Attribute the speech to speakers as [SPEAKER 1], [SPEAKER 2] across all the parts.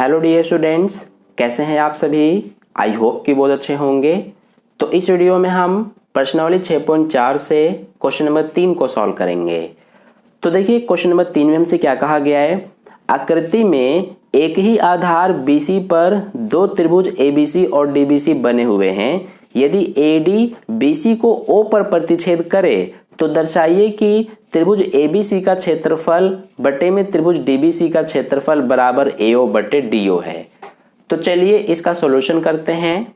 [SPEAKER 1] Hello dear students, कैसे हैं आप सभी। आई होप कि बहुत अच्छे होंगे। तो इस वीडियो में हम प्रश्नावली 6.4 से क्वेश्चन नंबर 3 को सॉल्व करेंगे। तो देखिए क्वेश्चन नंबर 3 में हमसे क्या कहा गया है। आकृति में एक ही आधार BC पर दो त्रिभुज ABC और DBC बने हुए हैं। यदि AD BC को O पर प्रतिच्छेद करे तो दर्शाइए कि त्रिभुज ABC का क्षेत्रफल बटे में त्रिभुज DBC का क्षेत्रफल बराबर AO बटे DO है। तो चलिए इसका सॉल्यूशन करते हैं।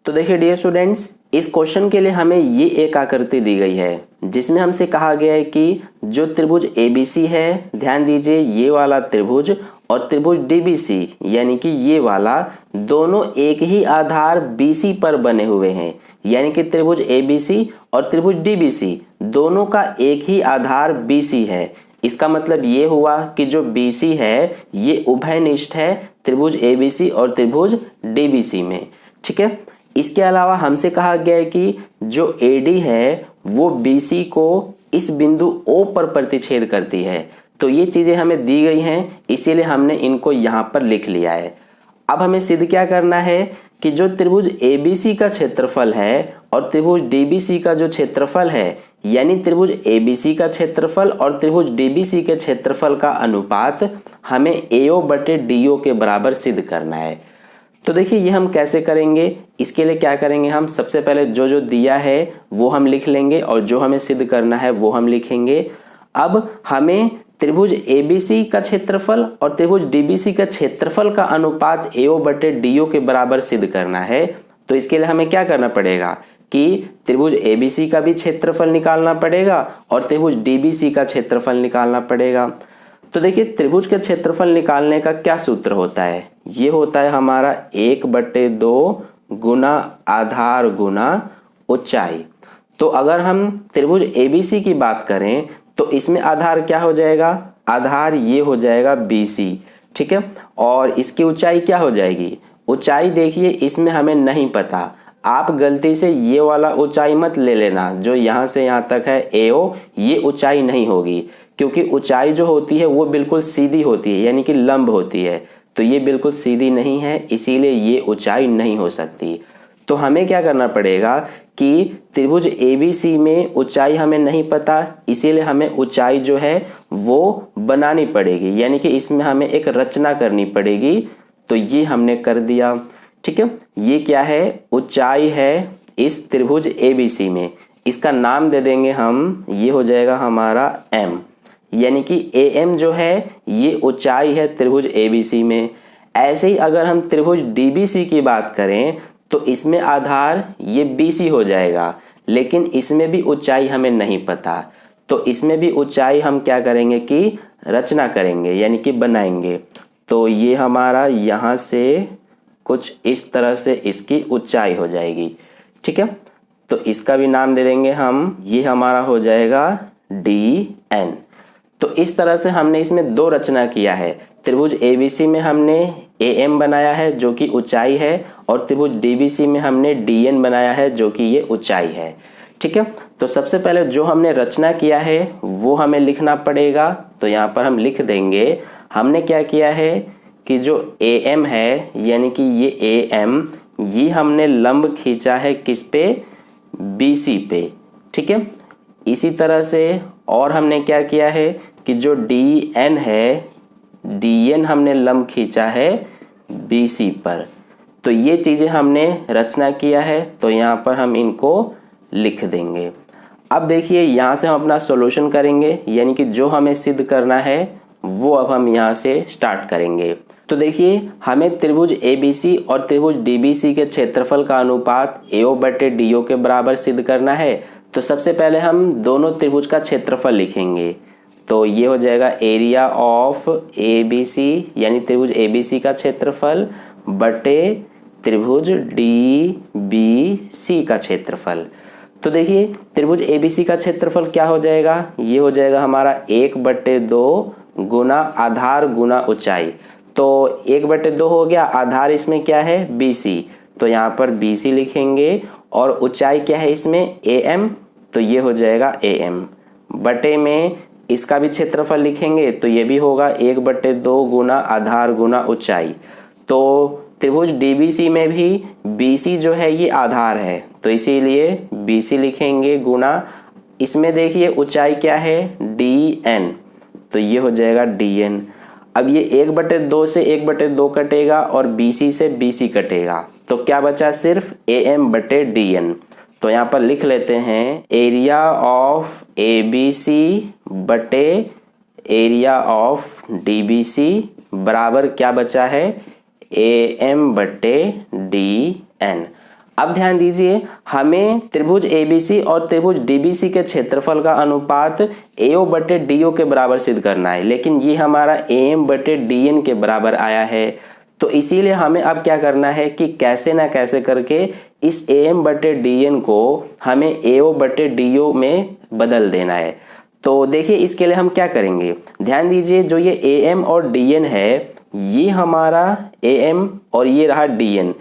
[SPEAKER 1] तो देखिए डियर स्टूडेंट्स, इस क्वेश्चन के लिए हमें ये एक आकृति दी गई है जिसमें हमसे कहा गया है कि जो त्रिभुज ABC है, ध्यान दीजिए ये वाला त्रिभुज और त्रिभुज DBC यानी कि ये वाला दोनों एक ही आधार BC पर बने हुए हैं। यानी कि त्रिभुज ABC और त्रिभुज DBC दोनों का एक ही आधार BC है। इसका मतलब ये हुआ कि जो BC है ये उभयनिष्ठ है त्रिभुज ABC और त्रिभुज DBC में। ठीक है, इसके अलावा हमसे कहा गया है कि जो AD है वो BC को इस बिंदु O पर प्रतिच्छेद करती है। तो ये चीजें हमें दी गई हैं, इसीलिए हमने इनको यहाँ पर लिख लिया है। अब हमें सिद्ध क्या करना है कि जो त्रिभुज ABC का क्षेत्रफल है और त्रिभुज DBC का जो क्षेत्रफल है, यानी त्रिभुज ABC का क्षेत्रफल और त्रिभुज DBC के क्षेत्रफल का अनुपात हमें AO बटे DO के बराबर सिद्ध करना है। तो देखिए ये हम कैसे करेंगे। इसके लिए क्या करेंगे, हम सबसे पहले जो जो दिया है वो हम लिख लेंगे और जो हमें सिद्ध करना है वो हम लिखेंगे। अब हमें त्रिभुज ABC का क्षेत्रफल और त्रिभुज DBC का क्षेत्रफल का अनुपात AO बटे DO के बराबर सिद्ध करना है। तो इसके लिए हमें क्या करना पड़ेगा कि त्रिभुज ABC का भी क्षेत्रफल निकालना पड़ेगा और त्रिभुज DBC का क्षेत्रफल निकालना पड़ेगा। तो देखिए त्रिभुज के क्षेत्रफल निकालने का क्या सूत्र होता है, ये होता है हमारा 1/2 गुना आधार गुना ऊंचाई। तो अगर हम त्रिभुज ABC की बात करें तो इसमें आधार क्या हो जाएगा, आधार ये हो जाएगा BC। ठीक है, और इसकी ऊंचाई क्या हो जाएगी, ऊंचाई देखिए इसमें हमें नहीं पता। आप गलती से ये वाला ऊंचाई मत ले लेना, जो यहाँ से यहाँ तक है AO, ये ऊंचाई नहीं होगी क्योंकि ऊंचाई जो होती है वो बिल्कुल सीधी होती है यानी कि लंब होती है। तो ये बिल्कुल सीधी नहीं है, इसीलिए ये ऊंचाई नहीं हो सकती। तो हमें क्या करना पड़ेगा कि त्रिभुज ABC में ऊंचाई हमें नहीं पता, इसीलिए हमें ऊंचाई जो है वो बनानी पड़ेगी, यानी कि इसमें हमें एक रचना करनी पड़ेगी। तो ये हमने कर दिया। ठीक है, ये क्या है, ऊंचाई है इस त्रिभुज ABC में, इसका नाम दे देंगे हम, ये हो जाएगा हमारा M। यानी कि AM जो है ये ऊंचाई है त्रिभुज ABC में। ऐसे ही अगर हम त्रिभुज DBC की बात करें तो इसमें आधार ये BC हो जाएगा, लेकिन इसमें भी ऊंचाई हमें नहीं पता। तो इसमें भी ऊंचाई हम क्या करेंगे कि रचना करेंगे यानी कि बनाएंगे। तो ये हमारा यहाँ से कुछ इस तरह से इसकी ऊंचाई हो जाएगी। ठीक है, तो इसका भी नाम दे देंगे हम, ये हमारा हो जाएगा DN। तो इस तरह से हमने इसमें दो रचना किया है। त्रिभुज ABC में हमने AM बनाया है जो कि ऊंचाई है और त्रिभुज DBC में हमने DN बनाया है जो कि ये ऊंचाई है। ठीक है, तो सबसे पहले जो हमने रचना किया है वो हमें लिखना पड़ेगा। तो यहाँ पर हम लिख देंगे, हमने क्या किया है कि जो AM है यानी कि ये AM, ये हमने लंब खींचा है किस पे, BC पे। ठीक है, इसी तरह से और हमने क्या किया है कि जो DN है, DN हमने लंब खींचा है BC पर। तो ये चीज़ें हमने रचना किया है, तो यहाँ पर हम इनको लिख देंगे। अब देखिए यहाँ से हम अपना सॉल्यूशन करेंगे, यानी कि जो हमें सिद्ध करना है वो अब हम यहाँ से स्टार्ट करेंगे। तो देखिए हमें त्रिभुज ABC और त्रिभुज DBC के क्षेत्रफल का अनुपात AO बटे DO के बराबर सिद्ध करना है। तो सबसे पहले हम दोनों त्रिभुज का क्षेत्रफल लिखेंगे। तो ये हो जाएगा एरिया ऑफ ABC यानी त्रिभुज ABC का क्षेत्रफल बटे त्रिभुज DBC का क्षेत्रफल। तो देखिए त्रिभुज ABC का क्षेत्रफल क्या हो जाएगा, ये हो जाएगा हमारा 1/2 गुना आधार गुना ऊंचाई। तो 1/2 हो गया, आधार इसमें क्या है BC, तो यहाँ पर BC लिखेंगे और ऊंचाई क्या है इसमें AM, तो ये हो जाएगा AM बटे में इसका भी क्षेत्रफल लिखेंगे तो ये भी होगा 1/2 गुना आधार गुना ऊंचाई। तो त्रिभुज DBC में भी BC जो है ये आधार है, तो इसीलिए BC लिखेंगे गुना, इसमें देखिए ऊंचाई क्या है DN, तो ये हो जाएगा DN। अब ये 1/2 से 1/2 कटेगा और BC से BC कटेगा, तो क्या बचा सिर्फ AM/DN। तो यहाँ पर लिख लेते हैं एरिया ऑफ ABC बटे एरिया ऑफ DBC बराबर क्या बचा है AM/DN। अब ध्यान दीजिए, हमें त्रिभुज ABC और त्रिभुज DBC के क्षेत्रफल का अनुपात AO/DO के बराबर सिद्ध करना है, लेकिन ये हमारा AM/DN के बराबर आया है। तो इसीलिए हमें अब क्या करना है कि कैसे ना कैसे करके इस AM/DN को हमें AO/DO में बदल देना है। तो देखिए इसके लिए हम क्या करेंगे, ध्यान दीजिए, जो ये AM और DN है, ये हमारा AM और ये रहा DN।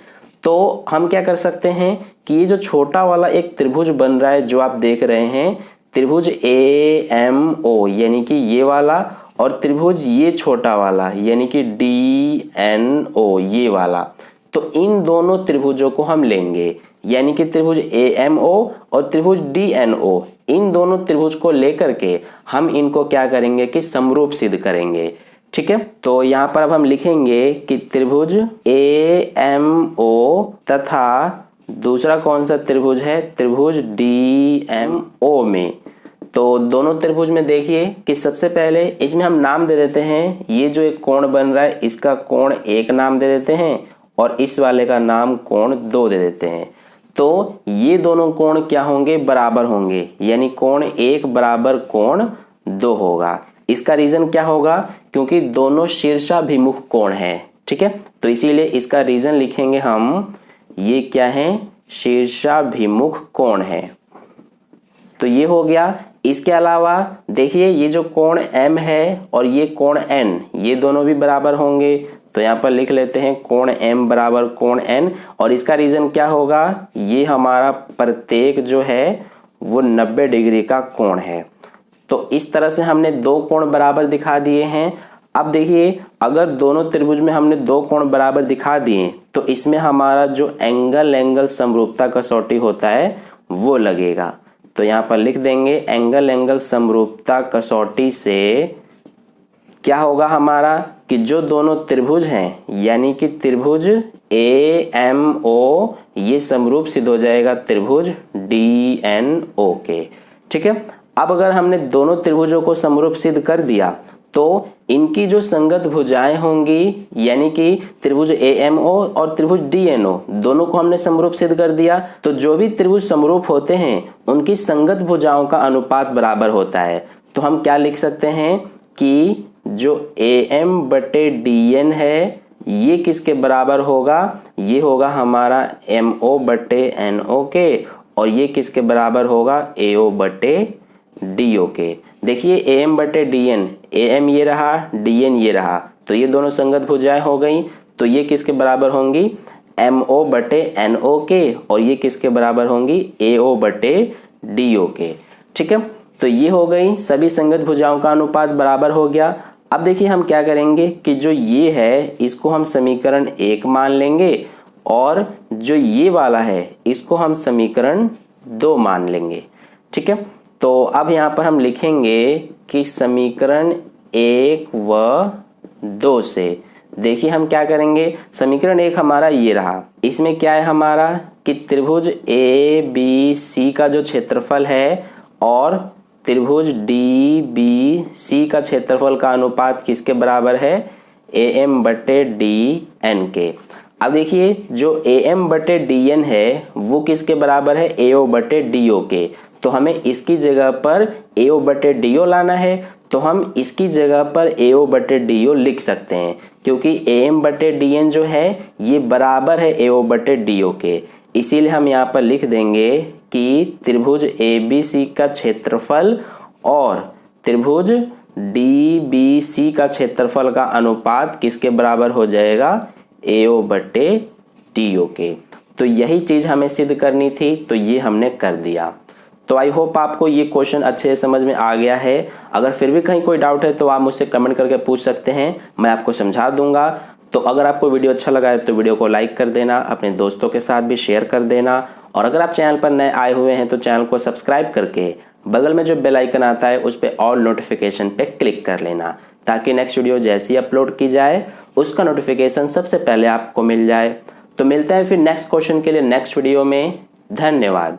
[SPEAKER 1] तो हम क्या कर सकते हैं कि ये जो छोटा वाला एक त्रिभुज बन रहा है जो आप देख रहे हैं, त्रिभुज AMO यानी कि ये वाला, और त्रिभुज ये छोटा वाला यानी कि DNO ये वाला, तो इन दोनों त्रिभुजों को हम लेंगे, यानी कि त्रिभुज AMO और त्रिभुज DNO, इन दोनों त्रिभुज को लेकर के हम इनको क्या करेंगे कि समरूप सिद्ध करेंगे। ठीक है, तो यहाँ पर अब हम लिखेंगे कि त्रिभुज AMO तथा दूसरा कौन सा त्रिभुज है, त्रिभुज DMO में। तो दोनों त्रिभुज में देखिए कि सबसे पहले इसमें हम नाम दे देते हैं, ये जो एक कोण बन रहा है इसका कोण 1 नाम दे देते हैं और इस वाले का नाम कोण 2 दे देते हैं। तो ये दोनों कोण क्या होंगे, बराबर होंगे, यानी कोण 1 बराबर कोण 2 होगा। इसका रीजन क्या होगा, क्योंकि दोनों शीर्षाभिमुख कोण है। ठीक है, तो इसीलिए इसका रीजन लिखेंगे हम, ये क्या है, शीर्षाभिमुख कोण है। तो ये हो गया। इसके अलावा देखिए ये जो कोण M है और ये कोण N, ये दोनों भी बराबर होंगे, तो यहाँ पर लिख लेते हैं कोण M बराबर कोण N, और इसका रीजन क्या होगा, ये हमारा प्रत्येक जो है वो 90 डिग्री का कोण है। तो इस तरह से हमने दो कोण बराबर दिखा दिए हैं। अब देखिए अगर दोनों त्रिभुज में हमने दो कोण बराबर दिखा दिए तो इसमें हमारा जो एंगल समरूपता कसौटी होता है वो लगेगा। तो यहाँ पर लिख देंगे एंगल समरूपता कसौटी से क्या होगा हमारा कि जो दोनों त्रिभुज हैं यानी कि त्रिभुज AMO ये समरूप सिद्ध हो जाएगा त्रिभुज DNO के। ठीक है, अब अगर हमने दोनों त्रिभुजों को समरूप सिद्ध कर दिया तो इनकी जो संगत भुजाएं होंगी यानी कि त्रिभुज AMO और त्रिभुज DNO दोनों को हमने समरूप सिद्ध कर दिया, तो जो भी त्रिभुज समरूप होते हैं उनकी संगत भुजाओं का अनुपात बराबर होता है। तो हम क्या लिख सकते हैं कि जो AM/DN है ये किसके बराबर होगा, ये होगा हमारा MO/NO के, और ये किसके बराबर होगा, AO/DO के। देखिए AM/DN, AM ये रहा, DN ये रहा, तो ये दोनों संगत भुजाएं हो गई, तो ये किसके बराबर होंगी, MO/NO के, और ये किसके बराबर होंगी, AO/DO के। ठीक है, तो ये हो गई, सभी संगत भुजाओं का अनुपात बराबर हो गया। अब देखिए हम क्या करेंगे कि जो ये है इसको हम समीकरण 1 मान लेंगे और जो ये वाला है इसको हम समीकरण 2 मान लेंगे। ठीक है, तो अब यहाँ पर हम लिखेंगे कि समीकरण 1 व 2 से देखिए हम क्या करेंगे, समीकरण 1 हमारा ये रहा, इसमें क्या है हमारा कि त्रिभुज ABC का जो क्षेत्रफल है और त्रिभुज DBC का क्षेत्रफल का अनुपात किसके बराबर है, AM/DN के। अब देखिए जो AM/DN है वो किसके बराबर है, AO/DO के, तो हमें इसकी जगह पर AO/DO लाना है, तो हम इसकी जगह पर AO/DO लिख सकते हैं क्योंकि AM/DN जो है ये बराबर है AO/DO के। इसीलिए हम यहाँ पर लिख देंगे कि त्रिभुज ABC का क्षेत्रफल और त्रिभुज DBC का क्षेत्रफल का अनुपात किसके बराबर हो जाएगा, AO/DO के। तो यही चीज हमें सिद्ध करनी थी, तो ये हमने कर दिया। तो आई होप आपको ये क्वेश्चन अच्छे से समझ में आ गया है। अगर फिर भी कहीं कोई डाउट है तो आप मुझसे कमेंट करके पूछ सकते हैं, मैं आपको समझा दूंगा। तो अगर आपको वीडियो अच्छा लगा है तो वीडियो को लाइक कर देना, अपने दोस्तों के साथ भी शेयर कर देना, और अगर आप चैनल पर नए आए हुए हैं तो चैनल को सब्सक्राइब करके बगल में जो बेल आइकन आता है उस पर ऑल नोटिफिकेशन पे क्लिक कर लेना, ताकि नेक्स्ट वीडियो जैसी अपलोड की जाए उसका नोटिफिकेशन सबसे पहले आपको मिल जाए। तो मिलते हैं फिर नेक्स्ट क्वेश्चन के लिए नेक्स्ट वीडियो में। धन्यवाद।